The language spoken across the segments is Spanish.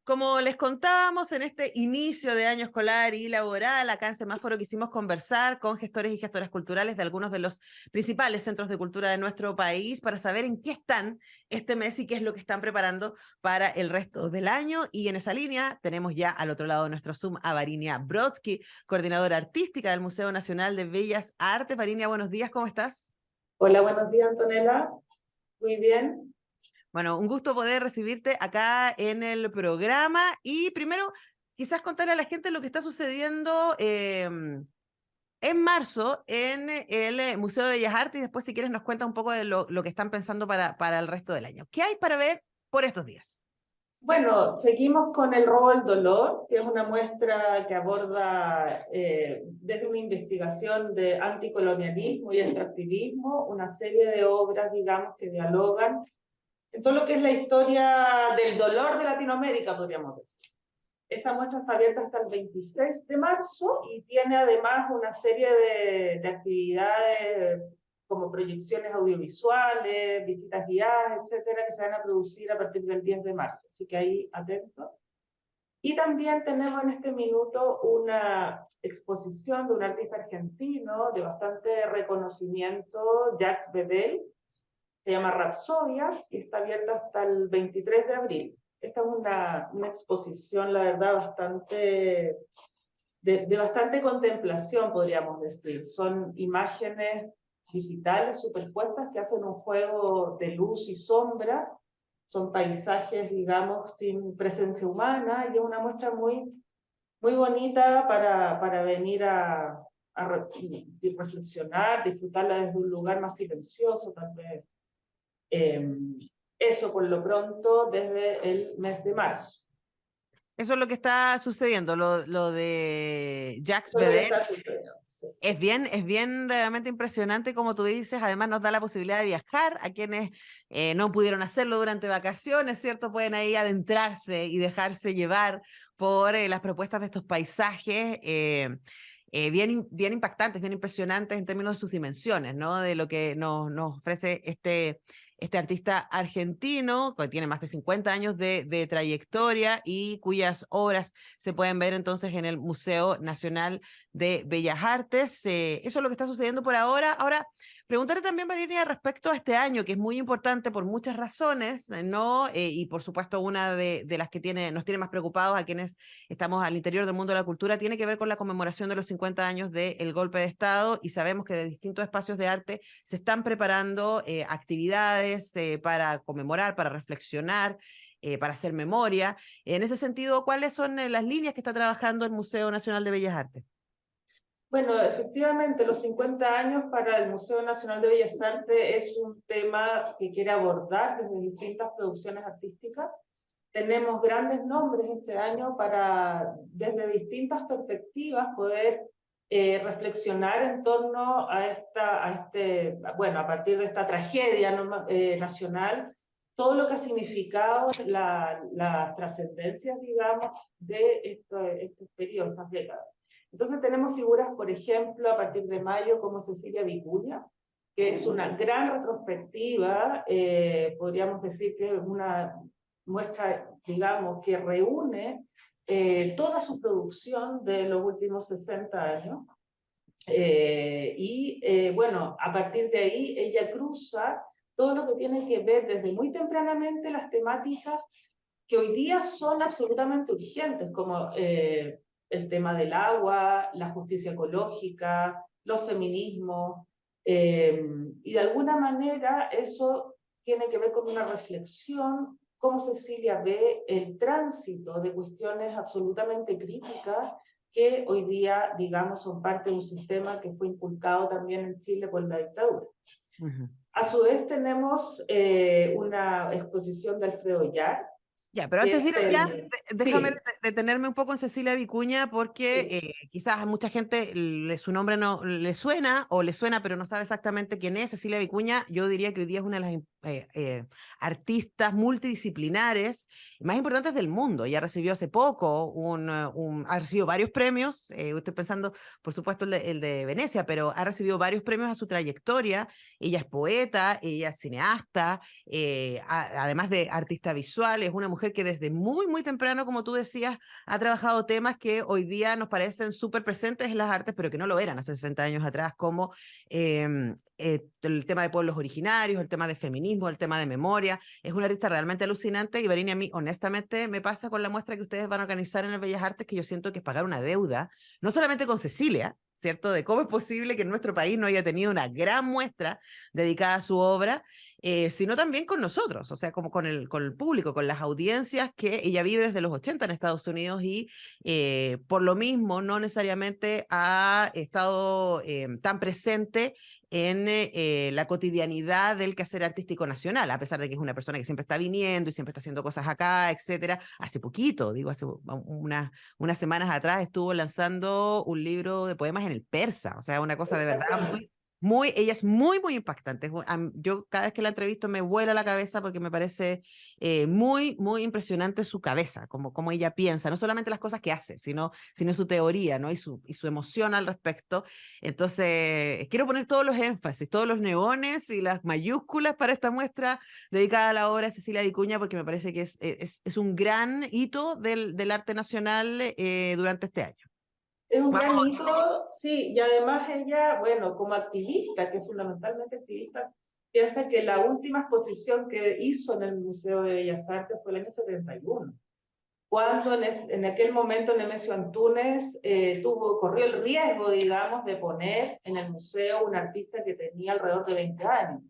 Como les contábamos en este inicio de año escolar y laboral, acá en Semáforo quisimos conversar con gestores y gestoras culturales de algunos de los principales centros de cultura de nuestro país para saber en qué están este mes y qué es lo que están preparando para el resto del año. Y en esa línea tenemos ya al otro lado de nuestro Zoom a Varinia Brodsky, coordinadora artística del Museo Nacional de Bellas Artes. Varinia, buenos días, ¿cómo estás? Hola, buenos días, Antonella. Muy bien. Bueno, un gusto poder recibirte acá en el programa y primero quizás contarle a la gente lo que está sucediendo en marzo en el Museo de Bellas Artes y después si quieres nos cuenta un poco de lo que están pensando para el resto del año. ¿Qué hay para ver por estos días? Bueno, seguimos con el robo del dolor, que es una muestra que aborda desde una investigación de anticolonialismo y extractivismo, una serie de obras, digamos, que dialogan en todo lo que es la historia del dolor de Latinoamérica, podríamos decir. Esa muestra está abierta hasta el 26 de marzo y tiene además una serie de actividades como proyecciones audiovisuales, visitas guiadas, etcétera, que se van a producir a partir del 10 de marzo. Así que ahí atentos. Y también tenemos en este minuto una exposición de un artista argentino de bastante reconocimiento, Jacques Bedel, se llama Rapsodias y está abierta hasta el 23 de abril. Esta es una exposición, la verdad, bastante de bastante contemplación, podríamos decir. Son imágenes digitales superpuestas que hacen un juego de luz y sombras. Son paisajes, digamos, sin presencia humana y es una muestra muy bonita para venir a reflexionar, disfrutarla desde un lugar más silencioso, tal vez. Eso por lo pronto desde el mes de marzo. Eso es lo que está sucediendo, lo de Jacques Eso es lo que Bedel. está sucediendo. Sí. Es bien realmente impresionante, como tú dices, además nos da la posibilidad de viajar a quienes no pudieron hacerlo durante vacaciones, ¿cierto? Pueden ahí adentrarse y dejarse llevar por las propuestas de estos paisajes bien impactantes, bien impresionantes en términos de sus dimensiones, ¿no? De lo que nos ofrece este artista argentino, que tiene más de 50 años de trayectoria y cuyas obras se pueden ver entonces en el Museo Nacional de Bellas Artes. Eso es lo que está sucediendo por ahora. Ahora, preguntarte también, Valeria, respecto a este año, que es muy importante por muchas razones, ¿no? Y por supuesto, una de las que nos tiene más preocupados a quienes estamos al interior del mundo de la cultura, tiene que ver con la conmemoración de los 50 años del golpe de Estado, y sabemos que de distintos espacios de arte se están preparando actividades para conmemorar, para reflexionar, para hacer memoria. En ese sentido, ¿cuáles son las líneas que está trabajando el Museo Nacional de Bellas Artes? Bueno, efectivamente, los 50 años para el Museo Nacional de Bellas Artes es un tema que quiere abordar desde distintas producciones artísticas. Tenemos grandes nombres este año para, desde distintas perspectivas, poder reflexionar en torno bueno, a partir de esta tragedia nacional, todo lo que ha significado las trascendencias, digamos, de estos periodos, estas décadas. Entonces tenemos figuras, por ejemplo, a partir de mayo, como Cecilia Vicuña, que es una gran retrospectiva, podríamos decir que es una muestra, digamos, que reúne toda su producción de los últimos 60 años. Bueno, a partir de ahí ella cruza todo lo que tiene que ver desde muy tempranamente las temáticas que hoy día son absolutamente urgentes, como el tema del agua, la justicia ecológica, los feminismos, y de alguna manera eso tiene que ver con una reflexión, cómo Cecilia ve el tránsito de cuestiones absolutamente críticas que hoy día, digamos, son parte de un sistema que fue inculcado también en Chile por la dictadura. Uh-huh. A su vez tenemos una exposición de Alfredo Yar, Ya, pero que antes de es ir allá, déjame sí, detenerme un poco en Cecilia Vicuña porque sí. quizás a mucha gente su nombre no le suena o le suena, pero no sabe exactamente quién es Cecilia Vicuña. Yo diría que hoy día es una de las artistas multidisciplinares más importantes del mundo. Ella recibió hace poco, ha recibido varios premios, estoy pensando, por supuesto, el de Venecia, pero ha recibido varios premios a su trayectoria. Ella es poeta, ella es cineasta, además de artista visual, es una mujer que desde muy, muy temprano, como tú decías, ha trabajado temas que hoy día nos parecen súper presentes en las artes, pero que no lo eran hace 60 años atrás, como el tema de pueblos originarios, el tema de feminismo, el tema de memoria. Es una artista realmente alucinante y Varini, a mí honestamente me pasa con la muestra que ustedes van a organizar en el Bellas Artes, que yo siento que es pagar una deuda, no solamente con Cecilia, ¿cierto? De cómo es posible que en nuestro país no haya tenido una gran muestra dedicada a su obra, sino también con nosotros, o sea, como con el público, con las audiencias, que ella vive desde los 80 en Estados Unidos y por lo mismo no necesariamente ha estado tan presente en la cotidianidad del quehacer artístico nacional, a pesar de que es una persona que siempre está viniendo y siempre está haciendo cosas acá, etcétera. Hace poquito, digo, hace unas semanas atrás estuvo lanzando un libro de poemas en el persa, o sea, una cosa de verdad ella es muy, muy impactante. Yo cada vez que la entrevisto me vuela la cabeza porque me parece muy, muy impresionante su cabeza, como ella piensa, no solamente las cosas que hace, sino su teoría, ¿no? Y su emoción al respecto. Entonces, quiero poner todos los énfasis, todos los neones y las mayúsculas para esta muestra dedicada a la obra de Cecilia Vicuña, porque me parece que es un gran hito del arte nacional durante este año. Es un gran Vamos. hito, sí, y además ella, bueno, como activista, que es fundamentalmente activista, piensa que la última exposición que hizo en el Museo de Bellas Artes fue el año 71, cuando en aquel momento Nemesio Antunes corrió el riesgo, digamos, de poner en el museo un artista que tenía alrededor de 20 años.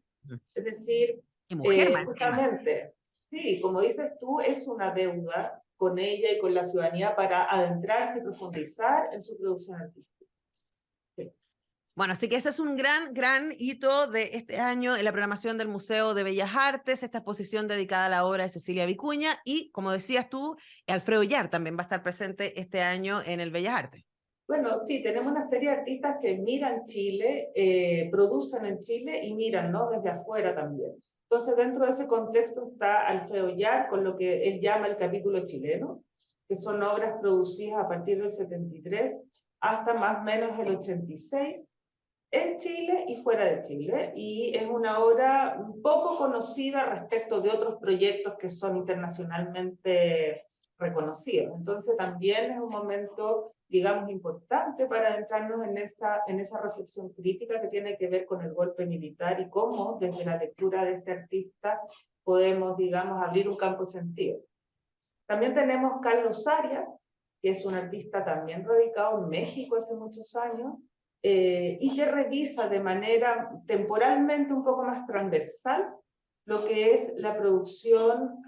Es decir, Y mujer más encima. justamente, sí, como dices tú, es una deuda con ella y con la ciudadanía para adentrarse y profundizar en su producción artística. Sí. Bueno, así que ese es un gran, gran hito de este año en la programación del Museo de Bellas Artes, esta exposición dedicada a la obra de Cecilia Vicuña y, como decías tú, Alfredo Yar también va a estar presente este año en el Bellas Artes. Bueno, sí, tenemos una serie de artistas que miran Chile, producen en Chile y miran, ¿no? Desde afuera también. Entonces, dentro de ese contexto está Alfredo Yar, con lo que él llama el capítulo chileno, que son obras producidas a partir del 73 hasta más o menos el 86, en Chile y fuera de Chile, y es una obra un poco conocida respecto de otros proyectos que son internacionalmente reconocidos. Entonces también es un momento, digamos, importante para adentrarnos en esa reflexión crítica que tiene que ver con el golpe militar y cómo desde la lectura de este artista podemos, digamos, abrir un campo de sentido. También tenemos Carlos Arias, que es un artista también radicado en México hace muchos años, y que revisa de manera temporalmente un poco más transversal lo que es la producción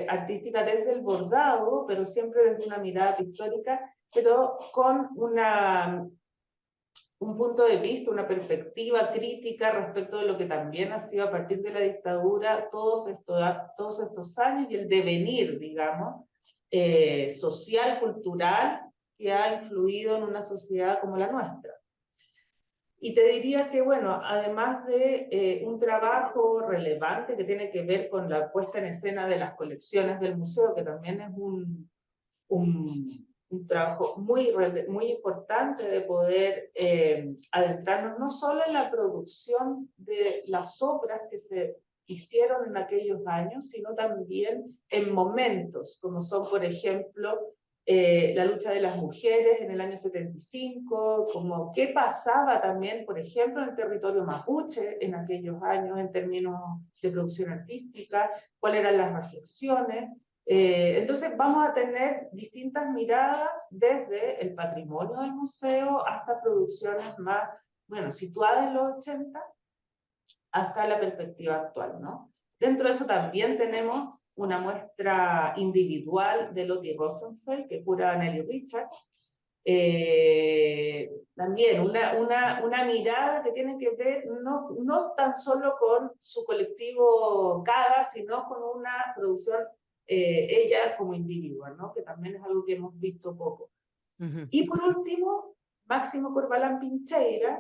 artística desde el bordado, pero siempre desde una mirada pictórica, pero con un punto de vista, una perspectiva crítica respecto de lo que también ha sido a partir de la dictadura todos estos años y el devenir, digamos, social, cultural, que ha influido en una sociedad como la nuestra. Y te diría que, bueno, además de un trabajo relevante que tiene que ver con la puesta en escena de las colecciones del museo, que también es un trabajo muy importante de poder adentrarnos no solo en la producción de las obras que se hicieron en aquellos años, sino también en momentos, como son, por ejemplo, la lucha de las mujeres en el año 75, como qué pasaba también, por ejemplo, en el territorio mapuche en aquellos años en términos de producción artística, cuáles eran las reflexiones. Entonces vamos a tener distintas miradas desde el patrimonio del museo hasta producciones más, bueno, situadas en los 80 hasta la perspectiva actual, ¿no? Dentro de eso también tenemos una muestra individual de Lottie Rosenfeld, que cura Nelly Richard. También una mirada que tiene que ver no tan solo con su colectivo CADA, sino con una producción ella como individuo, ¿no? Que también es algo que hemos visto poco. Y por último, Máximo Corbalán Pincheira,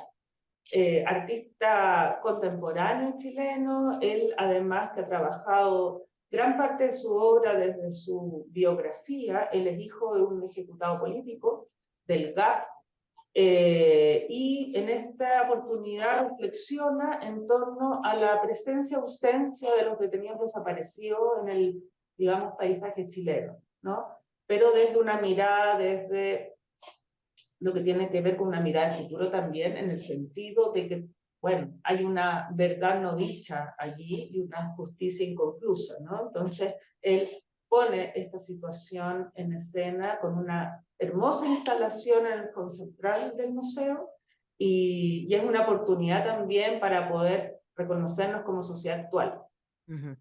artista contemporáneo chileno. Él además que ha trabajado gran parte de su obra desde su biografía. Él es hijo de un ejecutado político del GAP, y en esta oportunidad reflexiona en torno a la presencia-ausencia de los detenidos desaparecidos en el, digamos, paisaje chileno, ¿no? Pero desde una mirada, desde lo que tiene que ver con una mirada al futuro también, en el sentido de que, bueno, hay una verdad no dicha allí y una justicia inconclusa, ¿no? Entonces, él pone esta situación en escena con una hermosa instalación en el hall central del museo, y es una oportunidad también para poder reconocernos como sociedad actual. Uh-huh.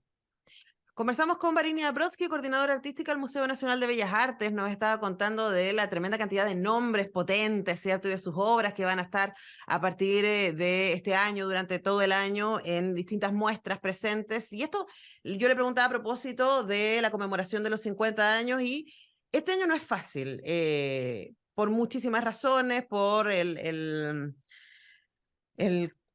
Conversamos con Varinia Brodsky, coordinadora artística del Museo Nacional de Bellas Artes. Nos estaba contando de la tremenda cantidad de nombres potentes, ¿cierto? Y de sus obras que van a estar a partir de este año, durante todo el año, en distintas muestras presentes. Y esto yo le preguntaba a propósito de la conmemoración de los 50 años, y este año no es fácil, por muchísimas razones, por el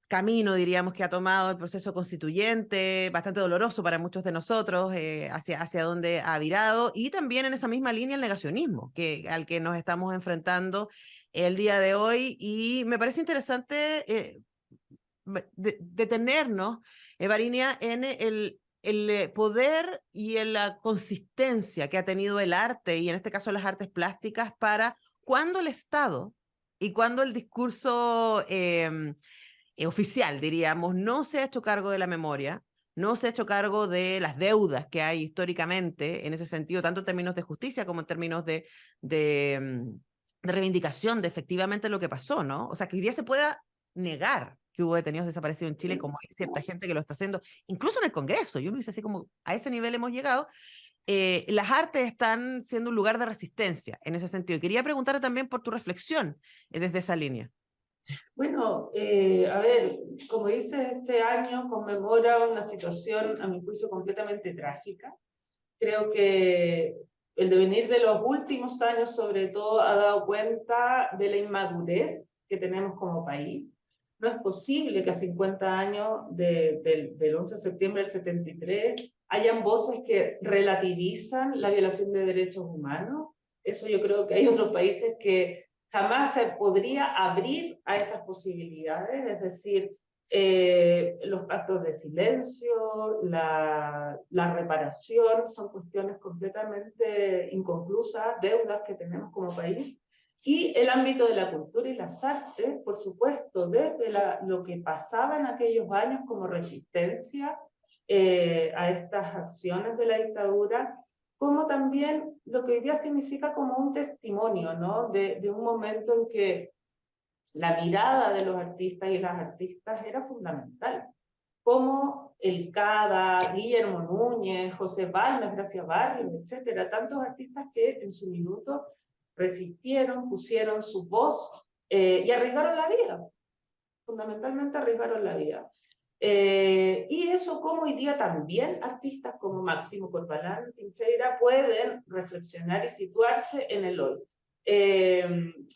camino, diríamos, que ha tomado el proceso constituyente, bastante doloroso para muchos de nosotros, hacia dónde ha virado, y también en esa misma línea el negacionismo al que nos estamos enfrentando el día de hoy. Y me parece interesante detenernos, Varinia, en el poder y en la consistencia que ha tenido el arte, y en este caso las artes plásticas, para cuando el Estado y cuando el discurso oficial, diríamos, no se ha hecho cargo de la memoria, no se ha hecho cargo de las deudas que hay históricamente en ese sentido, tanto en términos de justicia como en términos de reivindicación de efectivamente lo que pasó, ¿no? O sea, que hoy día se pueda negar que hubo detenidos desaparecidos en Chile, como hay cierta gente que lo está haciendo, incluso en el Congreso. Yo lo hice así como, a ese nivel hemos llegado. Las artes están siendo un lugar de resistencia en ese sentido. Y quería preguntar también por tu reflexión desde esa línea. Bueno, a ver, como dices, este año conmemora una situación, a mi juicio, completamente trágica. Creo que el devenir de los últimos años, sobre todo, ha dado cuenta de la inmadurez que tenemos como país. No es posible que a 50 años del 11 de septiembre del 73 hayan voces que relativizan la violación de derechos humanos. Eso yo creo que hay otros países que jamás se podría abrir a esas posibilidades, es decir, los pactos de silencio, la reparación, son cuestiones completamente inconclusas, deudas que tenemos como país. Y el ámbito de la cultura y las artes, por supuesto, desde lo que pasaba en aquellos años como resistencia a estas acciones de la dictadura, como también lo que hoy día significa como un testimonio, ¿no? De un momento en que la mirada de los artistas y las artistas era fundamental. Como el Cada, Guillermo Núñez, José Balmes, Gracia Barrios, etcétera, tantos artistas que en su minuto resistieron, pusieron su voz y arriesgaron la vida, fundamentalmente arriesgaron la vida. Y eso como hoy día también artistas como Máximo Corbalán, Trincheira pueden reflexionar y situarse en el hoy.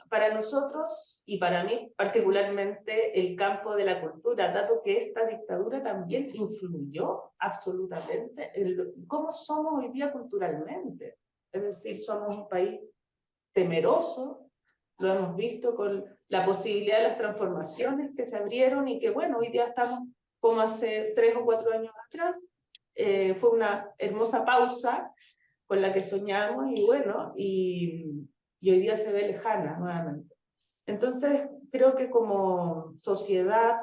Para nosotros y para mí particularmente el campo de la cultura, dado que esta dictadura también influyó absolutamente en cómo somos hoy día culturalmente. Es decir, somos un país temeroso, lo hemos visto con la posibilidad de las transformaciones que se abrieron y que, bueno, hoy día estamos como hace 3 o 4 años atrás. Fue una hermosa pausa con la que soñamos y bueno, y hoy día se ve lejana nuevamente. Entonces, creo que como sociedad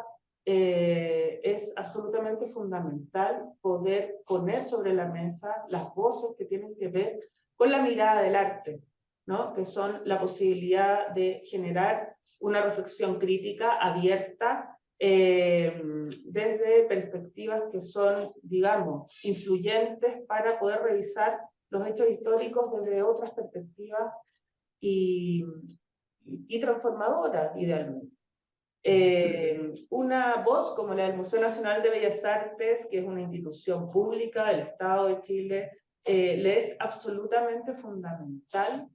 es absolutamente fundamental poder poner sobre la mesa las voces que tienen que ver con la mirada del arte, ¿no? Que son la posibilidad de generar una reflexión crítica abierta desde perspectivas que son, digamos, influyentes para poder revisar los hechos históricos desde otras perspectivas y transformadoras, idealmente. Una voz como la del Museo Nacional de Bellas Artes, que es una institución pública del Estado de Chile, le es absolutamente fundamental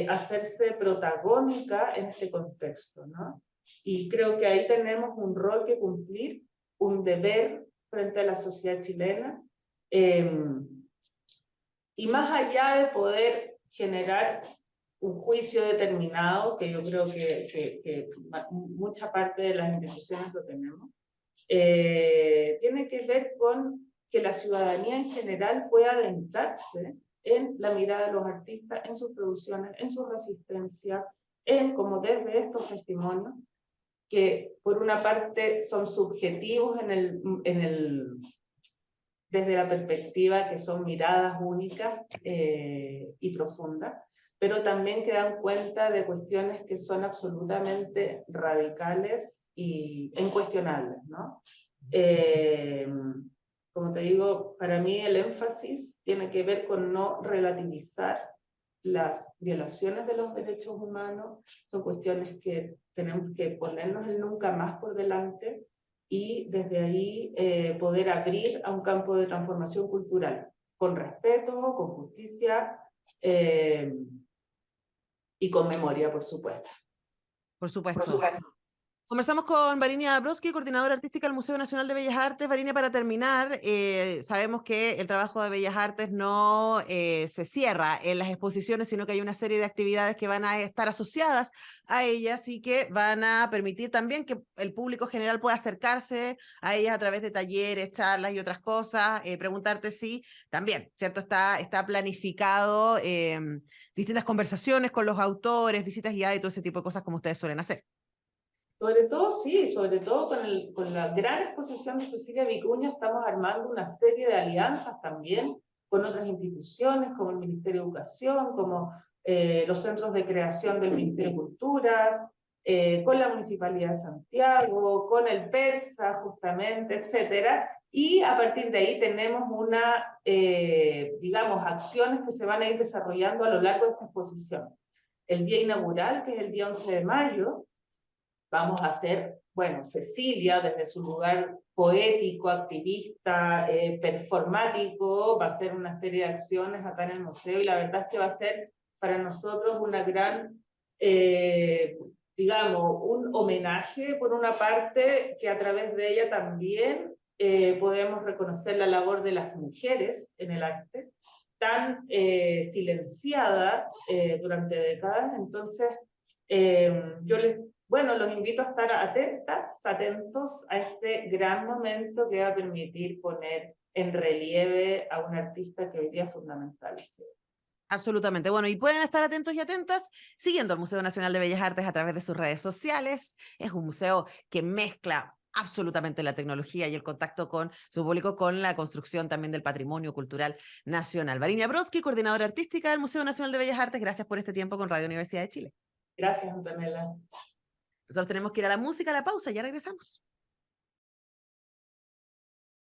hacerse protagónica en este contexto, ¿no? Y creo que ahí tenemos un rol que cumplir, un deber frente a la sociedad chilena. Y más allá de poder generar un juicio determinado, que yo creo que mucha parte de las instituciones lo tenemos, tiene que ver con que la ciudadanía en general pueda adentrarse en la mirada de los artistas, en sus producciones, en su resistencia, en como desde estos testimonios, que por una parte son subjetivos desde la perspectiva que son miradas únicas y profundas, pero también que dan cuenta de cuestiones que son absolutamente radicales e incuestionables, ¿no? Como te digo, para mí el énfasis tiene que ver con no relativizar las violaciones de los derechos humanos, son cuestiones que tenemos que ponernos el nunca más por delante y desde ahí poder abrir a un campo de transformación cultural, con respeto, con justicia y con memoria, por supuesto. Por supuesto. Conversamos con Varinia Brodsky, coordinadora artística del Museo Nacional de Bellas Artes. Varinia, para terminar, sabemos que el trabajo de Bellas Artes no se cierra en las exposiciones, sino que hay una serie de actividades que van a estar asociadas a ellas y que van a permitir también que el público general pueda acercarse a ellas a través de talleres, charlas y otras cosas. Preguntarte si también, ¿cierto? Está planificado distintas conversaciones con los autores, visitas guiadas y todo ese tipo de cosas como ustedes suelen hacer. Sobre todo, sí, sobre todo con la gran exposición de Cecilia Vicuña estamos armando una serie de alianzas también con otras instituciones, como el Ministerio de Educación, como los centros de creación del Ministerio de Culturas, con la Municipalidad de Santiago, con el PERSA, justamente, etcétera. Y a partir de ahí tenemos digamos, acciones que se van a ir desarrollando a lo largo de esta exposición. El día inaugural, que es el día 11 de mayo, vamos a hacer, bueno, Cecilia, desde su lugar poético, activista, performático, va a hacer una serie de acciones acá en el museo y la verdad es que va a ser para nosotros una gran, digamos, un homenaje por una parte que a través de ella también podemos reconocer la labor de las mujeres en el arte, tan silenciada durante décadas. Entonces, yo los invito a estar atentos a este gran momento que va a permitir poner en relieve a un artista que hoy día es fundamental. ¿Sí? Absolutamente. Bueno, y pueden estar atentos y atentas siguiendo al Museo Nacional de Bellas Artes a través de sus redes sociales. Es un museo que mezcla absolutamente la tecnología y el contacto con su público con la construcción también del patrimonio cultural nacional. Varinia Brodsky, coordinadora artística del Museo Nacional de Bellas Artes, gracias por este tiempo con Radio Universidad de Chile. Gracias, Antonella. Nosotros tenemos que ir a la música, a la pausa, ya regresamos.